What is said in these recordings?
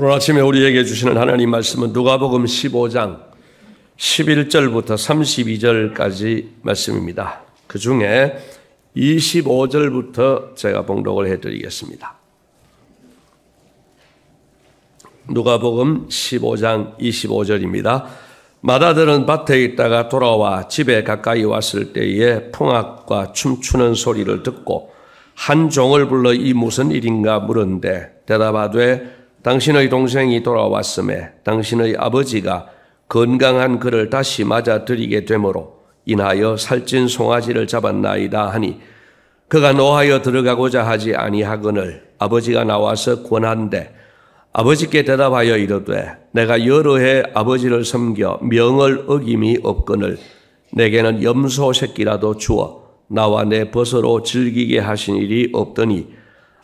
오늘 아침에 우리에게 주시는 하나님 말씀은 누가복음 15장 11절부터 32절까지 말씀입니다. 그 중에 25절부터 제가 봉독을 해드리겠습니다. 누가복음 15장 25절입니다. 마다들은 밭에 있다가 돌아와 집에 가까이 왔을 때에 풍악과 춤추는 소리를 듣고 한 종을 불러 이 무슨 일인가 물은데 대답하되 당신의 동생이 돌아왔음에 당신의 아버지가 건강한 그를 다시 맞아들이게 되므로 인하여 살찐 송아지를 잡았나이다 하니 그가 노하여 들어가고자 하지 아니하거늘 아버지가 나와서 권한대 아버지께 대답하여 이르되 내가 여러 해 아버지를 섬겨 명을 어김이 없거늘 내게는 염소 새끼라도 주어 나와 내 벗으로 즐기게 하신 일이 없더니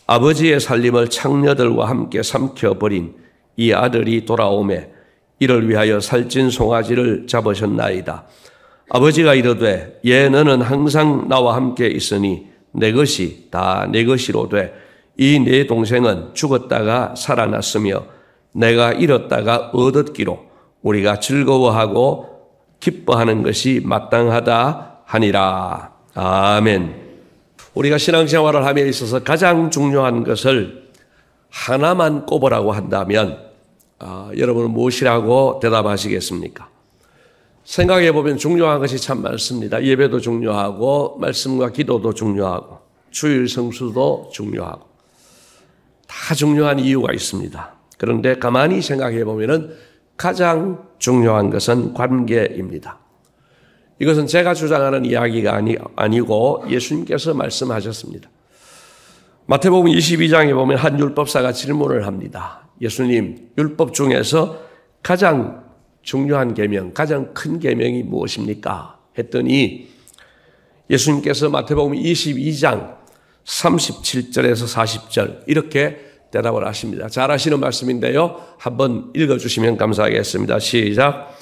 아버지의 살림을 창녀들과 함께 삼켜버린 이 아들이 돌아오매 이를 위하여 살찐 송아지를 잡으셨나이다. 아버지가 이르되 예 너는 항상 나와 함께 있으니 내 것이 다 내 것이로되 이 내 동생은 죽었다가 살아났으며 내가 잃었다가 얻었기로 우리가 즐거워하고 기뻐하는 것이 마땅하다 하니라. 아멘. 우리가 신앙생활을 함에 있어서 가장 중요한 것을 하나만 꼽으라고 한다면 여러분은 무엇이라고 대답하시겠습니까? 생각해 보면 중요한 것이 참 많습니다. 예배도 중요하고 말씀과 기도도 중요하고 주일 성수도 중요하고 다 중요한 이유가 있습니다. 그런데 가만히 생각해 보면 가장 중요한 것은 관계입니다. 이것은 제가 주장하는 이야기가 아니고 예수님께서 말씀하셨습니다. 마태복음 22장에 보면 한 율법사가 질문을 합니다. 예수님, 율법 중에서 가장 중요한 계명, 가장 큰 계명이 무엇입니까? 했더니 예수님께서 마태복음 22장 37절에서 40절 이렇게 대답을 하십니다. 잘 아시는 말씀인데요. 한번 읽어주시면 감사하겠습니다. 시작.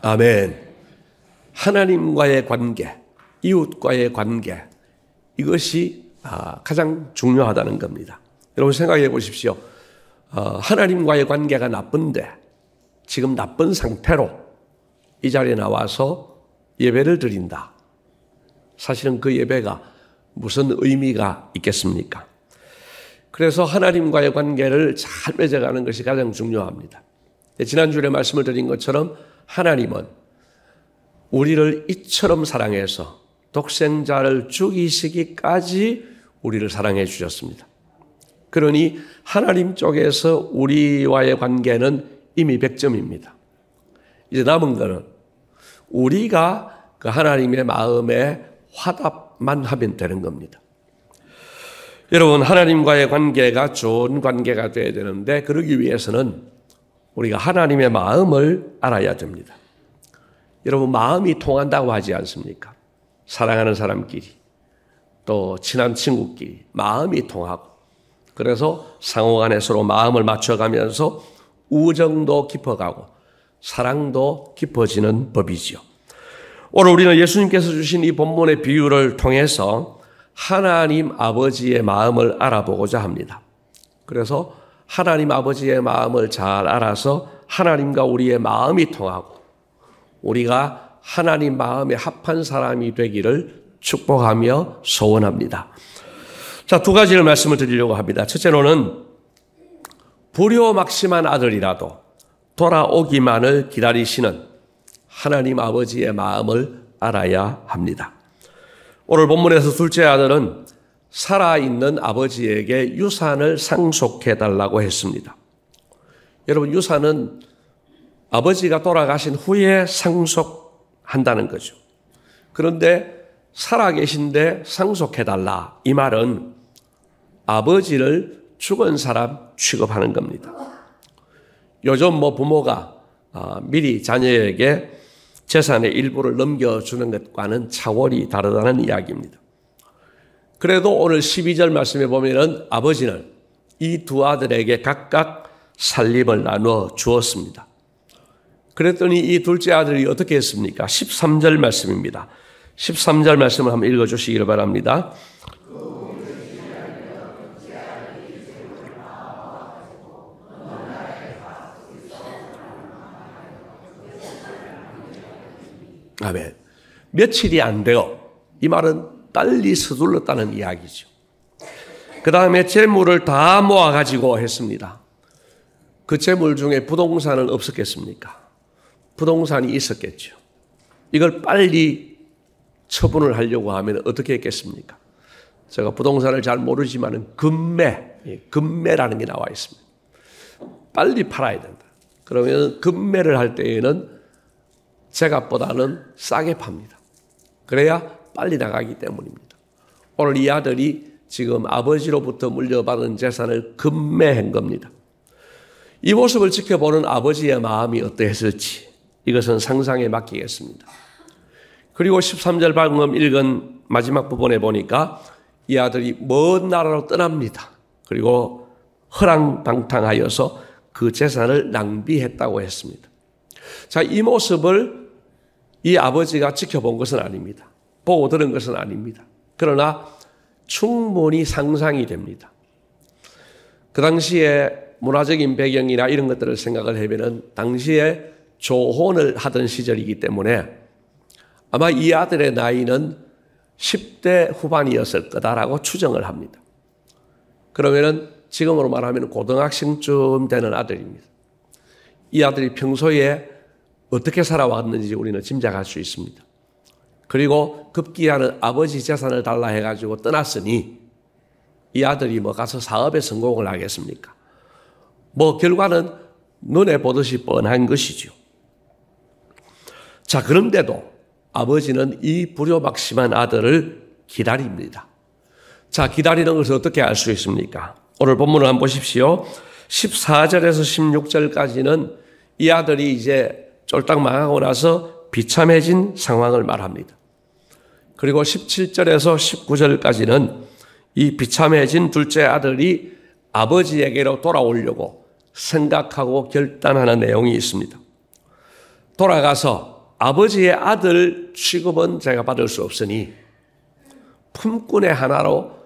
아멘. 하나님과의 관계, 이웃과의 관계, 이것이 가장 중요하다는 겁니다. 여러분 생각해 보십시오. 하나님과의 관계가 나쁜데 지금 나쁜 상태로 이 자리에 나와서 예배를 드린다. 사실은 그 예배가 무슨 의미가 있겠습니까? 그래서 하나님과의 관계를 잘 맺어가는 것이 가장 중요합니다. 지난주에 말씀을 드린 것처럼 하나님은 우리를 이처럼 사랑해서 독생자를 죽이시기까지 우리를 사랑해 주셨습니다. 그러니 하나님 쪽에서 우리와의 관계는 이미 100점입니다. 이제 남은 것은 우리가 그 하나님의 마음에 화답만 하면 되는 겁니다. 여러분, 하나님과의 관계가 좋은 관계가 되어야 되는데 그러기 위해서는 우리가 하나님의 마음을 알아야 됩니다. 여러분 마음이 통한다고 하지 않습니까? 사랑하는 사람끼리 또 친한 친구끼리 마음이 통하고 그래서 상호간에 서로 마음을 맞춰가면서 우정도 깊어가고 사랑도 깊어지는 법이지요. 오늘 우리는 예수님께서 주신 이 본문의 비유를 통해서 하나님 아버지의 마음을 알아보고자 합니다. 그래서 하나님 아버지의 마음을 잘 알아서 하나님과 우리의 마음이 통하고 우리가 하나님 마음에 합한 사람이 되기를 축복하며 소원합니다. 자, 두 가지를 말씀을 드리려고 합니다. 첫째로는 불효막심한 아들이라도 돌아오기만을 기다리시는 하나님 아버지의 마음을 알아야 합니다. 오늘 본문에서 둘째 아들은 살아있는 아버지에게 유산을 상속해달라고 했습니다. 여러분 유산은 아버지가 돌아가신 후에 상속한다는 거죠. 그런데 살아계신데 상속해달라 이 말은 아버지를 죽은 사람 취급하는 겁니다. 요즘 부모가 미리 자녀에게 재산의 일부를 넘겨주는 것과는 차원이 다르다는 이야기입니다. 그래도 오늘 12절 말씀에 보면은 아버지는 이 두 아들에게 각각 살림을 나누어 주었습니다. 그랬더니 이 둘째 아들이 어떻게 했습니까? 13절 말씀입니다. 13절 말씀을 한번 읽어주시기를 바랍니다. 아멘. 며칠이 안 되어, 이 말은 빨리 서둘렀다는 이야기죠. 그 다음에 재물을 다 모아가지고 했습니다. 그 재물 중에 부동산은 없었겠습니까? 부동산이 있었겠죠. 이걸 빨리 처분을 하려고 하면 어떻게 했겠습니까? 제가 부동산을 잘 모르지만 금매라는 게 나와 있습니다. 빨리 팔아야 된다. 그러면 금매를 할 때에는 제값보다는 싸게 팝니다. 그래야 빨리 나가기 때문입니다. 오늘 이 아들이 지금 아버지로부터 물려받은 재산을 금매한 겁니다. 이 모습을 지켜보는 아버지의 마음이 어떠했을지 이것은 상상에 맡기겠습니다. 그리고 13절 방금 읽은 마지막 부분에 보니까 이 아들이 먼 나라로 떠납니다. 그리고 허랑방탕하여서 그 재산을 낭비했다고 했습니다. 자, 이 모습을 이 아버지가 지켜본 것은 아닙니다. 보고 들은 것은 아닙니다. 그러나 충분히 상상이 됩니다. 그 당시에 문화적인 배경이나 이런 것들을 생각을 해보면 당시에 조혼을 하던 시절이기 때문에 아마 이 아들의 나이는 10대 후반이었을 거다라고 추정을 합니다. 그러면은 지금으로 말하면 고등학생쯤 되는 아들입니다. 이 아들이 평소에 어떻게 살아왔는지 우리는 짐작할 수 있습니다. 그리고 급기야는 아버지 재산을 달라 해가지고 떠났으니 이 아들이 뭐 가서 사업에 성공을 하겠습니까? 뭐 결과는 눈에 보듯이 뻔한 것이죠. 자, 그런데도 아버지는 이 불효박심한 아들을 기다립니다. 자, 기다리는 것을 어떻게 알 수 있습니까? 오늘 본문을 한번 보십시오. 14절에서 16절까지는 이 아들이 이제 쫄딱 망하고 나서 비참해진 상황을 말합니다. 그리고 17절에서 19절까지는 이 비참해진 둘째 아들이 아버지에게로 돌아오려고 생각하고 결단하는 내용이 있습니다. 돌아가서 아버지의 아들 취급은 제가 받을 수 없으니 품꾼의 하나로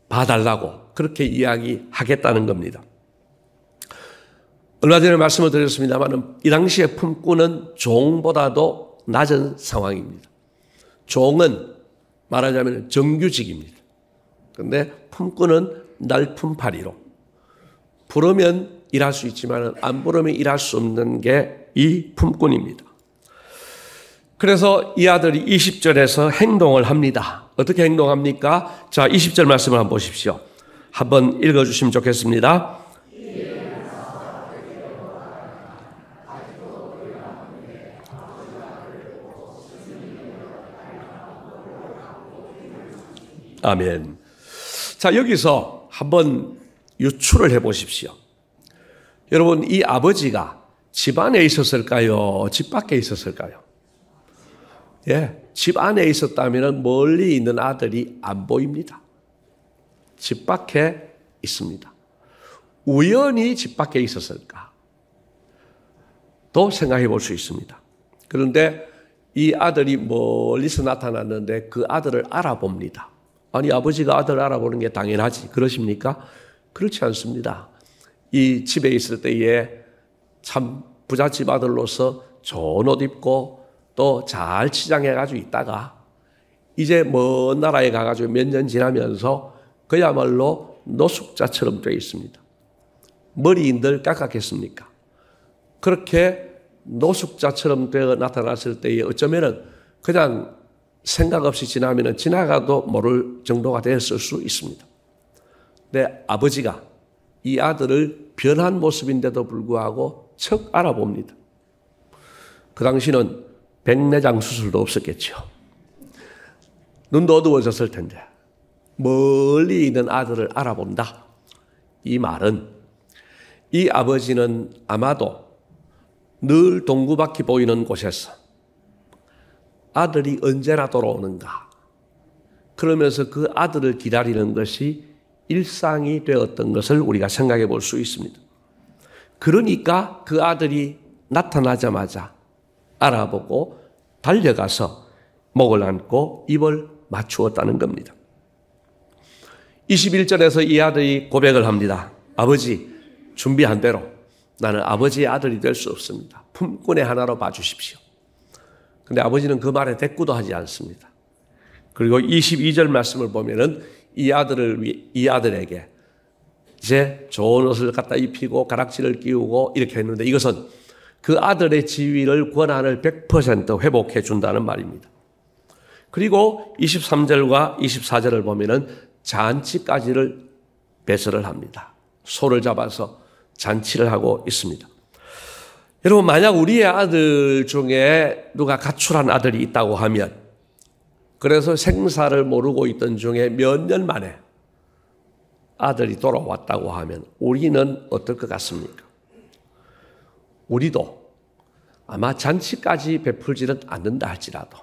봐달라고 그렇게 이야기하겠다는 겁니다. 얼마 전에 말씀을 드렸습니다만 이 당시에 품꾼은 종보다도 낮은 상황입니다. 종은 말하자면 정규직입니다. 그런데 품꾼은 날품팔이로 부르면 일할 수 있지만 안 부르면 일할 수 없는 게 이 품꾼입니다. 그래서 이 아들이 20절에서 행동을 합니다. 어떻게 행동합니까? 자, 20절 말씀을 한번 보십시오. 한번 읽어주시면 좋겠습니다. 아멘. 자, 여기서 한번 유추를 해 보십시오. 여러분, 이 아버지가 집 안에 있었을까요? 집 밖에 있었을까요? 예, 집 안에 있었다면 멀리 있는 아들이 안 보입니다. 집 밖에 있습니다. 우연히 집 밖에 있었을까? 또 생각해 볼 수 있습니다. 그런데 이 아들이 멀리서 나타났는데 그 아들을 알아봅니다. 아니, 아버지가 아들 알아보는 게 당연하지. 그러십니까? 그렇지 않습니다. 이 집에 있을 때에 참 부잣집 아들로서 좋은 옷 입고 또 잘 치장해가지고 있다가 이제 먼 나라에 가가지고 몇 년 지나면서 그야말로 노숙자처럼 되어 있습니다. 머리인들 깎았겠습니까? 그렇게 노숙자처럼 되어 나타났을 때에 어쩌면은 그냥 생각 없이 지나면은 지나가도 모를 정도가 됐을 수 있습니다. 근데 아버지가 이 아들을 변한 모습인데도 불구하고 척 알아봅니다. 그 당시는 백내장 수술도 없었겠죠. 눈도 어두워졌을 텐데 멀리 있는 아들을 알아본다. 이 말은 이 아버지는 아마도 늘 동구바퀴 보이는 곳에서 아들이 언제나 돌아오는가? 그러면서 그 아들을 기다리는 것이 일상이 되었던 것을 우리가 생각해 볼 수 있습니다. 그러니까 그 아들이 나타나자마자 알아보고 달려가서 목을 안고 입을 맞추었다는 겁니다. 21절에서 이 아들이 고백을 합니다. 아버지, 준비한 대로 나는 아버지의 아들이 될 수 없습니다. 품꾼의 하나로 봐주십시오. 그런데 아버지는 그 말에 대꾸도 하지 않습니다. 그리고 22절 말씀을 보면은 이 아들에게 이제 좋은 옷을 갖다 입히고 가락지를 끼우고 이렇게 했는데 이것은 그 아들의 지위를 권한을 100% 회복해 준다는 말입니다. 그리고 23절과 24절을 보면은 잔치까지를 배설을 합니다. 소를 잡아서 잔치를 하고 있습니다. 여러분, 만약 우리의 아들 중에 누가 가출한 아들이 있다고 하면, 그래서 생사를 모르고 있던 중에 몇 년 만에 아들이 돌아왔다고 하면 우리는 어떨 것 같습니까? 우리도 아마 잔치까지 베풀지는 않는다 할지라도,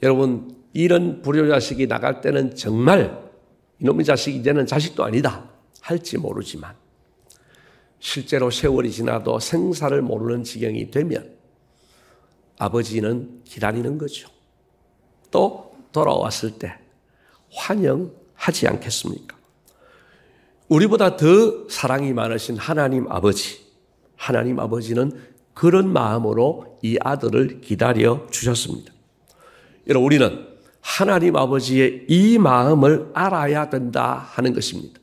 여러분, 이런 불효자식이 나갈 때는 정말 이놈의 자식이 이제는 자식도 아니다 할지 모르지만 실제로 세월이 지나도 생사를 모르는 지경이 되면 아버지는 기다리는 거죠. 또 돌아왔을 때 환영하지 않겠습니까? 우리보다 더 사랑이 많으신 하나님 아버지는 그런 마음으로 이 아들을 기다려 주셨습니다. 여러분, 우리는 하나님 아버지의 이 마음을 알아야 된다 하는 것입니다.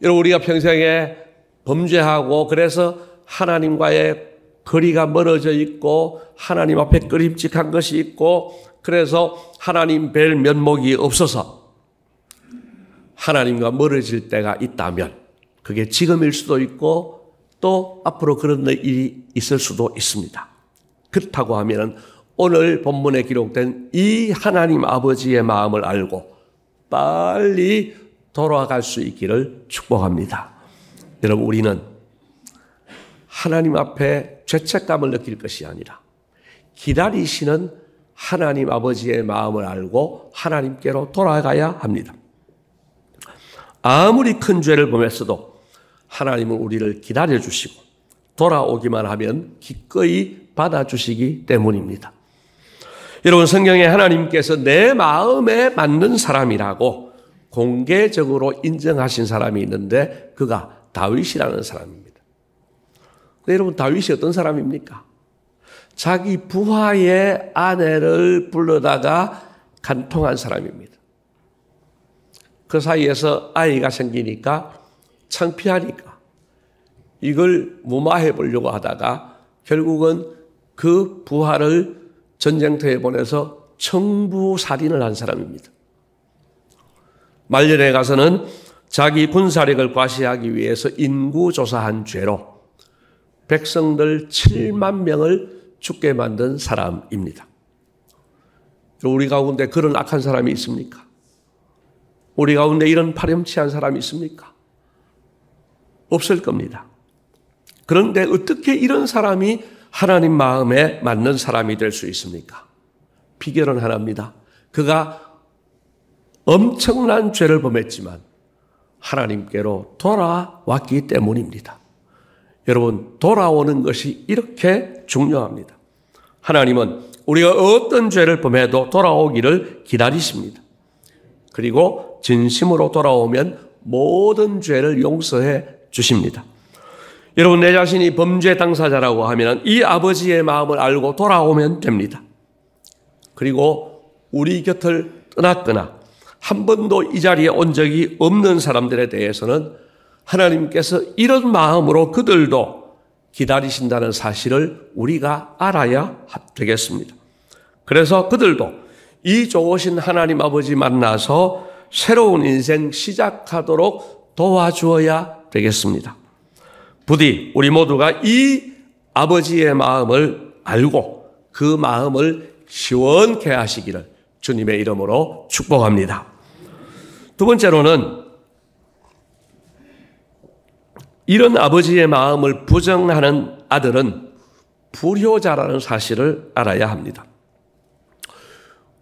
여러분, 우리가 평생에 범죄하고 그래서 하나님과의 거리가 멀어져 있고 하나님 앞에 끄림직한 것이 있고 그래서 하나님 뵐 면목이 없어서 하나님과 멀어질 때가 있다면 그게 지금일 수도 있고 또 앞으로 그런 일이 있을 수도 있습니다. 그렇다고 하면 오늘 본문에 기록된 이 하나님 아버지의 마음을 알고 빨리 돌아갈 수 있기를 축복합니다. 여러분, 우리는 하나님 앞에 죄책감을 느낄 것이 아니라 기다리시는 하나님 아버지의 마음을 알고 하나님께로 돌아가야 합니다. 아무리 큰 죄를 범했어도 하나님은 우리를 기다려주시고 돌아오기만 하면 기꺼이 받아주시기 때문입니다. 여러분, 성경에 하나님께서 내 마음에 맞는 사람이라고 공개적으로 인정하신 사람이 있는데 그가 다윗이라는 사람입니다. 여러분, 다윗이 어떤 사람입니까? 자기 부하의 아내를 불러다가 간통한 사람입니다. 그 사이에서 아이가 생기니까 창피하니까 이걸 무마해 보려고 하다가 결국은 그 부하를 전쟁터에 보내서 청부살인을 한 사람입니다. 말년에 가서는 자기 군사력을 과시하기 위해서 인구조사한 죄로 백성들 7만 명을 죽게 만든 사람입니다. 우리 가운데 그런 악한 사람이 있습니까? 우리 가운데 이런 파렴치한 사람이 있습니까? 없을 겁니다. 그런데 어떻게 이런 사람이 하나님 마음에 맞는 사람이 될 수 있습니까? 비결은 하나입니다. 그가 엄청난 죄를 범했지만 하나님께로 돌아왔기 때문입니다. 여러분, 돌아오는 것이 이렇게 중요합니다. 하나님은 우리가 어떤 죄를 범해도 돌아오기를 기다리십니다. 그리고 진심으로 돌아오면 모든 죄를 용서해 주십니다. 여러분, 내 자신이 범죄 당사자라고 하면 이 아버지의 마음을 알고 돌아오면 됩니다. 그리고 우리 곁을 떠났거나 한 번도 이 자리에 온 적이 없는 사람들에 대해서는 하나님께서 이런 마음으로 그들도 기다리신다는 사실을 우리가 알아야 되겠습니다. 그래서 그들도 이 좋으신 하나님 아버지 만나서 새로운 인생 시작하도록 도와주어야 되겠습니다. 부디 우리 모두가 이 아버지의 마음을 알고 그 마음을 시원케 하시기를 주님의 이름으로 축복합니다. 두 번째로는 이런 아버지의 마음을 부정하는 아들은 불효자라는 사실을 알아야 합니다.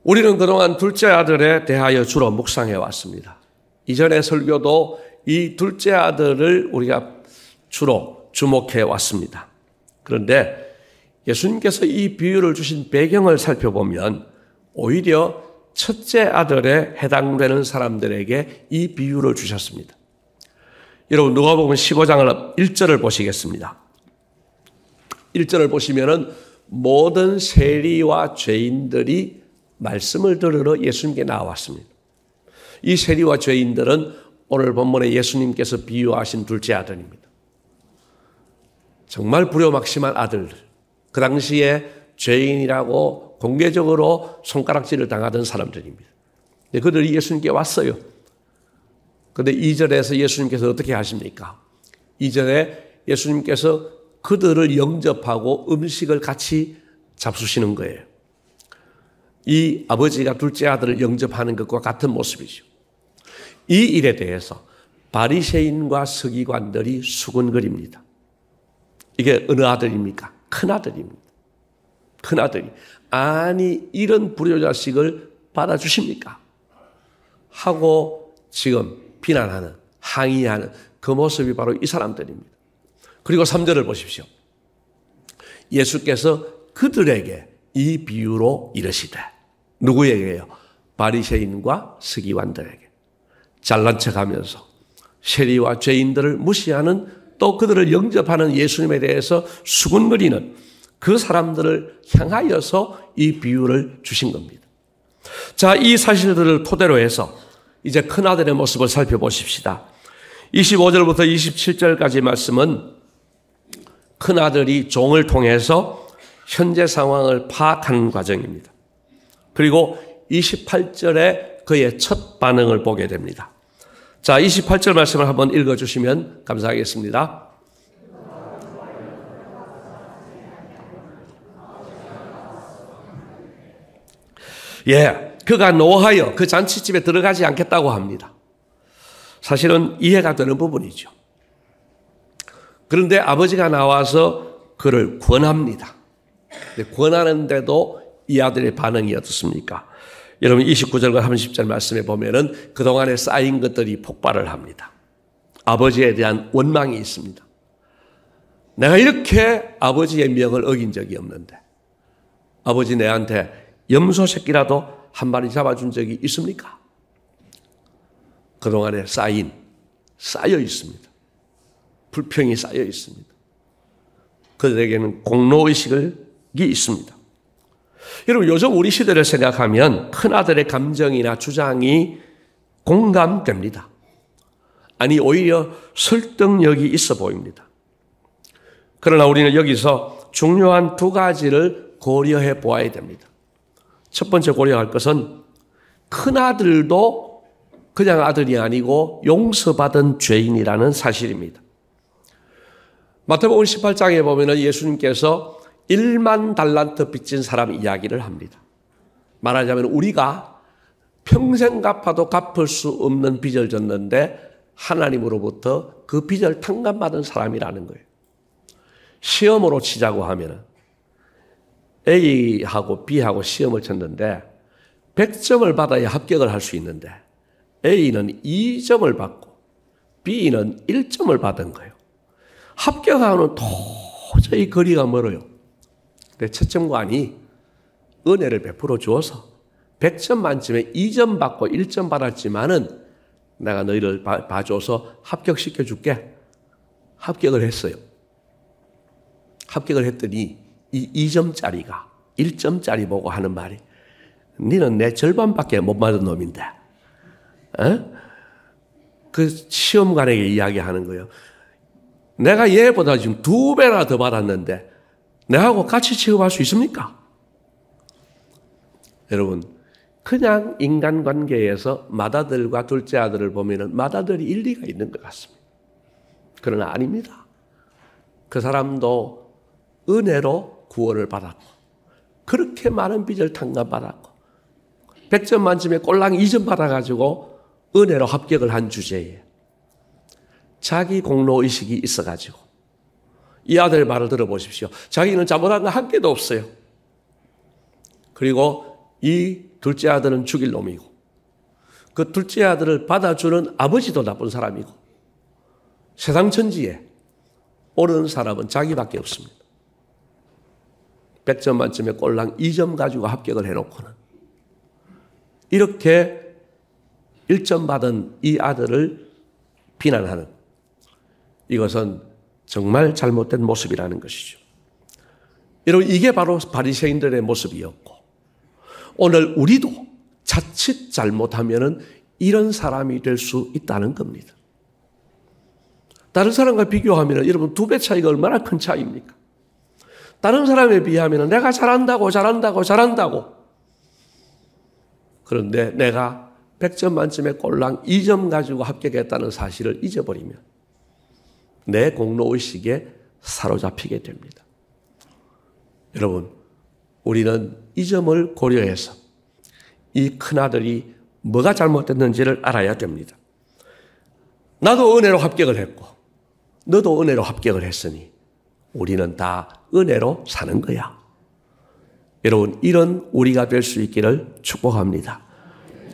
우리는 그동안 둘째 아들에 대하여 주로 묵상해 왔습니다. 이전의 설교도 이 둘째 아들을 우리가 주로 주목해 왔습니다. 그런데 예수님께서 이 비유를 주신 배경을 살펴보면 오히려 첫째 아들에 해당되는 사람들에게 이 비유를 주셨습니다. 여러분 누가복음 15장을 1절을 보시겠습니다. 1절을 보시면은 모든 세리와 죄인들이 말씀을 들으러 예수님께 나왔습니다. 이 세리와 죄인들은 오늘 본문에 예수님께서 비유하신 둘째 아들입니다. 정말 불효막심한 아들들. 그 당시에 죄인이라고 공개적으로 손가락질을 당하던 사람들입니다. 그들이 예수님께 왔어요. 그런데 2절에서 예수님께서 어떻게 하십니까? 2절에 예수님께서 그들을 영접하고 음식을 같이 잡수시는 거예요. 이 아버지가 둘째 아들을 영접하는 것과 같은 모습이죠. 이 일에 대해서 바리새인과 서기관들이 수군거립니다. 이게 어느 아들입니까? 큰 아들입니다. 큰 아들이. 아니 이런 불효자식을 받아주십니까? 하고 지금 비난하는, 항의하는 그 모습이 바로 이 사람들입니다. 그리고 3절을 보십시오. 예수께서 그들에게 이 비유로 이르시되 누구에게요? 바리새인과 서기관들에게. 잘난 척하면서 세리와 죄인들을 무시하는 또 그들을 영접하는 예수님에 대해서 수군거리는 그 사람들을 향하여서 이 비유를 주신 겁니다. 자, 이 사실들을 토대로 해서 이제 큰아들의 모습을 살펴보십시다. 25절부터 27절까지 말씀은 큰아들이 종을 통해서 현재 상황을 파악하는 과정입니다. 그리고 28절에 그의 첫 반응을 보게 됩니다. 자, 28절 말씀을 한번 읽어주시면 감사하겠습니다. 그가 노하여 그 잔치집에 들어가지 않겠다고 합니다. 사실은 이해가 되는 부분이죠. 그런데 아버지가 나와서 그를 권합니다. 권하는데도 이 아들의 반응이 어떻습니까? 여러분 29절과 30절 말씀에 보면은 그동안에 쌓인 것들이 폭발을 합니다. 아버지에 대한 원망이 있습니다. 내가 이렇게 아버지의 명을 어긴 적이 없는데 아버지 내한테 염소 새끼라도 한 마리 잡아준 적이 있습니까? 그동안에 쌓여 있습니다. 불평이 쌓여 있습니다. 그들에게는 공로의식이 있습니다. 여러분 요즘 우리 시대를 생각하면 큰아들의 감정이나 주장이 공감됩니다. 아니 오히려 설득력이 있어 보입니다. 그러나 우리는 여기서 중요한 두 가지를 고려해 보아야 됩니다. 첫 번째 고려할 것은 큰아들도 그냥 아들이 아니고 용서받은 죄인이라는 사실입니다. 마태복음 18장에 보면 예수님께서 1만 달란트 빚진 사람 이야기를 합니다. 말하자면 우리가 평생 갚아도 갚을 수 없는 빚을 졌는데 하나님으로부터 그 빚을 탕감받은 사람이라는 거예요. 시험으로 치자고 하면 A하고 B하고 시험을 쳤는데 100점을 받아야 합격을 할 수 있는데 A는 2점을 받고 B는 1점을 받은 거예요. 합격하고는 도저히 거리가 멀어요. 근데 채점관이 은혜를 베풀어 주어서 100점 만점에 2점 받고 1점 받았지만은 내가 너희를 봐줘서 합격시켜 줄게. 합격을 했어요. 합격을 했더니 이 2점짜리가 1점짜리 보고 하는 말이 니는 내 절반밖에 못 받은 놈인데 그 시험관에게 이야기하는 거예요. 내가 얘보다 지금 2배나 더 받았는데 내하고 같이 취급할 수 있습니까? 여러분 그냥 인간관계에서 맏아들과 둘째 아들을 보면 맏아들이 일리가 있는 것 같습니다. 그러나 아닙니다. 그 사람도 은혜로 구원을 받았고 그렇게 많은 빚을 탕감받았고 100점 만점에 꼴랑 2점 받아가지고 은혜로 합격을 한 주제에 자기 공로의식이 있어가지고 이 아들 말을 들어보십시오. 자기는 잘못한 거 한 개도 없어요. 그리고 이 둘째 아들은 죽일 놈이고 그 둘째 아들을 받아주는 아버지도 나쁜 사람이고 세상 천지에 옳은 사람은 자기밖에 없습니다. 100점 만점에 꼴랑 2점 가지고 합격을 해놓고는 이렇게 1점 받은 이 아들을 비난하는 이것은 정말 잘못된 모습이라는 것이죠. 여러분 이게 바로 바리새인들의 모습이었고 오늘 우리도 자칫 잘못하면 이런 사람이 될 수 있다는 겁니다. 다른 사람과 비교하면 여러분 2배 차이가 얼마나 큰 차이입니까? 다른 사람에 비하면 내가 잘한다고 그런데 내가 100점 만점에 꼴랑 2점 가지고 합격했다는 사실을 잊어버리면 내 공로의식에 사로잡히게 됩니다. 여러분 우리는 이 점을 고려해서 이 큰아들이 뭐가 잘못됐는지를 알아야 됩니다. 나도 은혜로 합격을 했고 너도 은혜로 합격을 했으니 우리는 다 은혜로 사는 거야. 여러분 이런 우리가 될 수 있기를 축복합니다.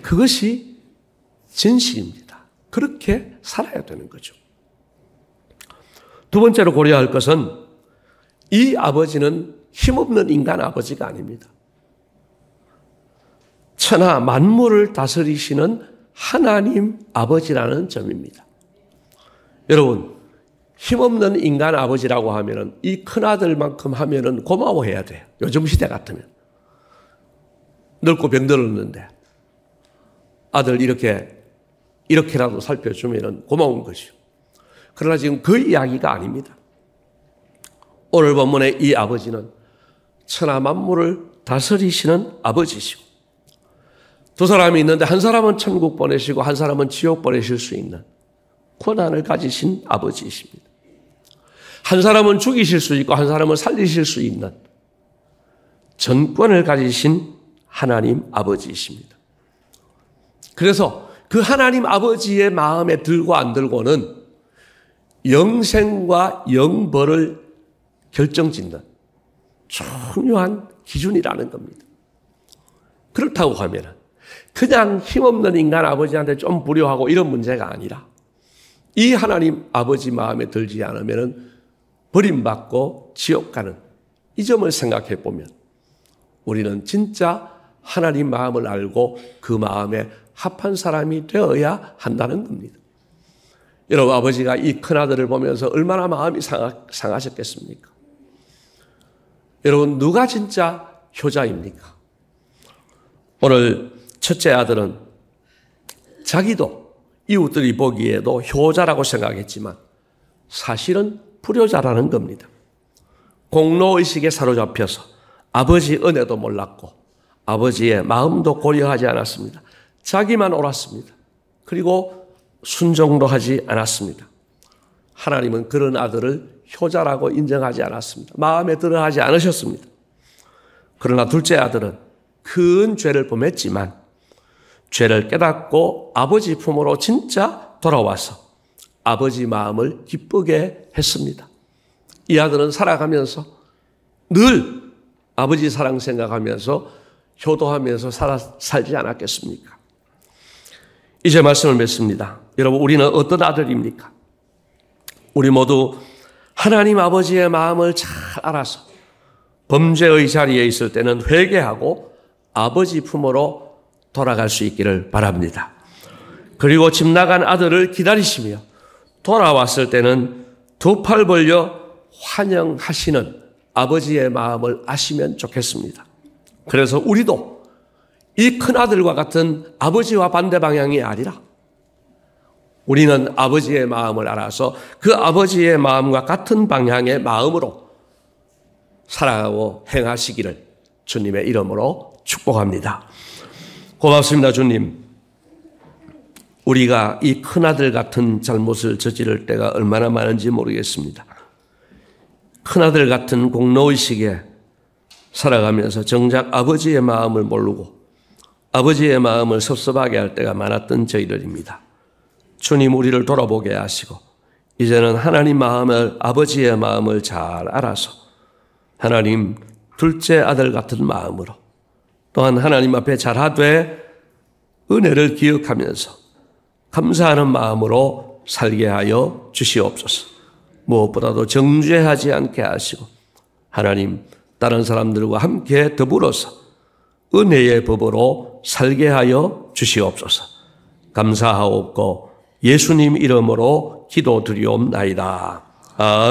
그것이 진실입니다. 그렇게 살아야 되는 거죠. 두 번째로 고려할 것은 이 아버지는 힘없는 인간 아버지가 아닙니다. 천하 만물을 다스리시는 하나님 아버지라는 점입니다. 여러분 힘없는 인간 아버지라고 하면은 이 큰아들만큼 하면은 고마워해야 돼요. 요즘 시대 같으면. 늙고 병들었는데 아들 이렇게라도 살펴주면은 고마운 것이요. 그러나 지금 그 이야기가 아닙니다. 오늘 본문의 이 아버지는 천하 만물을 다스리시는 아버지시고 두 사람이 있는데 한 사람은 천국 보내시고 한 사람은 지옥 보내실 수 있는 권한을 가지신 아버지이십니다. 한 사람은 죽이실 수 있고 한 사람은 살리실 수 있는 전권을 가지신 하나님 아버지이십니다. 그래서 그 하나님 아버지의 마음에 들고 안 들고는 영생과 영벌을 결정짓는 중요한 기준이라는 겁니다. 그렇다고 하면 그냥 힘없는 인간 아버지한테 좀 불효하고 이런 문제가 아니라 이 하나님 아버지 마음에 들지 않으면 버림받고 지옥 가는 이 점을 생각해 보면 우리는 진짜 하나님 마음을 알고 그 마음에 합한 사람이 되어야 한다는 겁니다. 여러분 아버지가 이 큰아들을 보면서 얼마나 마음이 상하셨겠습니까? 여러분 누가 진짜 효자입니까? 오늘 첫째 아들은 자기도 이웃들이 보기에도 효자라고 생각했지만 사실은 불효자라는 겁니다. 공로의식에 사로잡혀서 아버지 은혜도 몰랐고 아버지의 마음도 고려하지 않았습니다. 자기만 옳았습니다. 그리고 순종도 하지 않았습니다. 하나님은 그런 아들을 효자라고 인정하지 않았습니다. 마음에 들어 하지 않으셨습니다. 그러나 둘째 아들은 큰 죄를 범했지만 죄를 깨닫고 아버지 품으로 진짜 돌아와서 아버지 마음을 기쁘게 했습니다. 이 아들은 살아가면서 늘 아버지 사랑 생각하면서 효도하면서 살지 않았겠습니까? 이제 말씀을 맺습니다. 여러분 우리는 어떤 아들입니까? 우리 모두 하나님 아버지의 마음을 잘 알아서 범죄의 자리에 있을 때는 회개하고 아버지 품으로 돌아갈 수 있기를 바랍니다. 그리고 집 나간 아들을 기다리시며 돌아왔을 때는 두 팔 벌려 환영하시는 아버지의 마음을 아시면 좋겠습니다. 그래서 우리도 이 큰아들과 같은 아버지와 반대 방향이 아니라 우리는 아버지의 마음을 알아서 그 아버지의 마음과 같은 방향의 마음으로 살아가고 행하시기를 주님의 이름으로 축복합니다. 고맙습니다, 주님. 우리가 이 큰아들 같은 잘못을 저지를 때가 얼마나 많은지 모르겠습니다. 큰아들 같은 공로의식에 살아가면서 정작 아버지의 마음을 모르고 아버지의 마음을 섭섭하게 할 때가 많았던 저희들입니다. 주님 우리를 돌아보게 하시고 이제는 하나님 마음을 아버지의 마음을 잘 알아서 하나님 둘째 아들 같은 마음으로 또한 하나님 앞에 잘하되 은혜를 기억하면서 감사하는 마음으로 살게 하여 주시옵소서. 무엇보다도 정죄하지 않게 하시고 하나님 다른 사람들과 함께 더불어서 은혜의 법으로 살게 하여 주시옵소서. 감사하옵고 예수님 이름으로 기도드리옵나이다. 아멘.